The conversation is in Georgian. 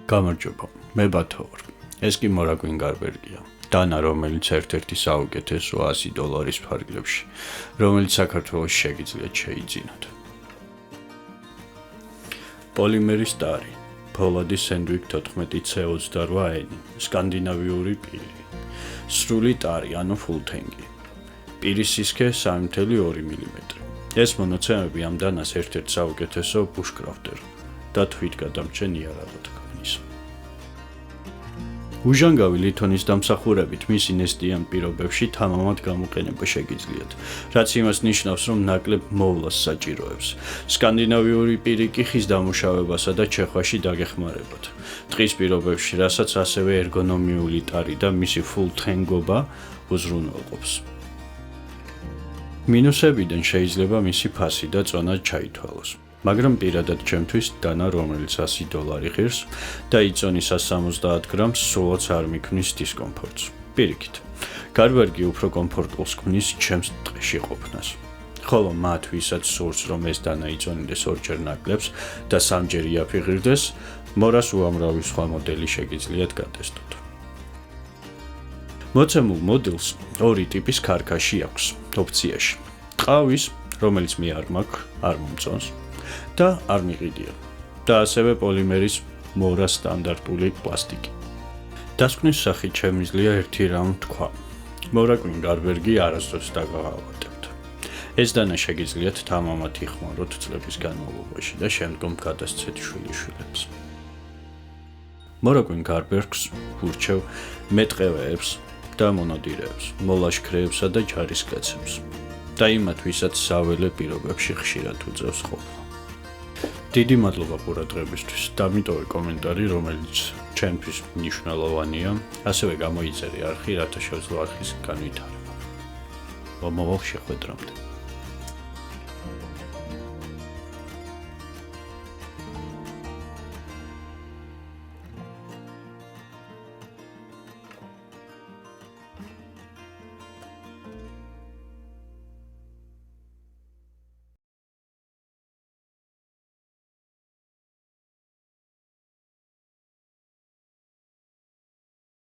გამარჯობა, მე ბათო ვარ. ეს კი მორაგვინ გარბერგია. დანა, რომელიც ერთ-ერთი საუკეთესო $100 ფარგლებში, რომელიც საქართველოს შეგიძლიათ შეიძინოთ. პოლიმერის ტარი, ფოლადის სენდვიქ 14C28N, სკანდინავიური პირი, სრული ტარი, ანუ ფულთენგი, პირის სისქე 3.2 მმ. ეს მონაცემები ამ დანას ერთ-ერთ საუკეთესო ბუშკრაფტერ და თვითგადამრჩენ იარაღად ქმნის. უჟანგავი ლითონის დამსახურებით მისი ნესტიან პირობებში თამამად გამოყენება შეგიძლიათ, რაც იმას ნიშნავს, რომ ნაკლებ მოვლას საჭიროებს. სკანდინავიური პირი კი ხის დამუშავებასა და ჩეხვაში დაგეხმარებათ. ტყის პირობებში, რასაც ასევე ერგონომიული ტარი და მისი ფულთენგობა უზრუნველყოფს. მინუსებიდან შეიძლება მისი ფასი და წონა ჩაითვალოს. მაგრამ პირადად ჩემთვის დანა, რომელიც $100 ღირს და იწონის 170 გრამს, სულაც არ მიქმნის დისკომფორტს. პირიქით, გარბერგი უფრო კომფორტულს ქმნის ჩემს ტყეში ყოფნას. ხოლო მათ, ვისაც სურს, რომ ეს დანა იწონიდეს ორჯერ ნაკლებს და სამჯერ იაფიღირდეს, მორას უამრავი სხვა მოდელი შეგიძლიათ გატესტოთ. მოცემულ მოდელს ორი ტიპის ქარქაში აქვს ოფციაში. ყავის, რომელიც მე არ მაქვს, არ მომწონს და არ მიყიდია. და ასევე პოლიმერის მორა სტანდარტული პლასტიკი. დასკვნის სახით შემიძლია ერთი რამ თქვა. მორაგვინ გარბერგი არასდროს დაგავატებთ. ეს დანა შეგიძლიათ თამამად იხმაროთ წლების განმავლობაში და შემდგომ გადასცეთ შვილიშვილებს. მორაგვინ გარბერგს ვურჩევ მეტყევეებს და მონადირეებს, მოლაშქრეებსა და ჯარისკაცებს და იმათ, ვისაც საველე პირობებში ხშირად უწევს ყოფნა. დიდი მადლობა ყურადღებისთვის. დამიტოვე კომენტარი, რომელიც ჩემთვის მნიშვნელოვანია, ასევე გამოიწერე არხი, რათა შევძლო არხის განვითარება. მომავალ შეხვედრამდე.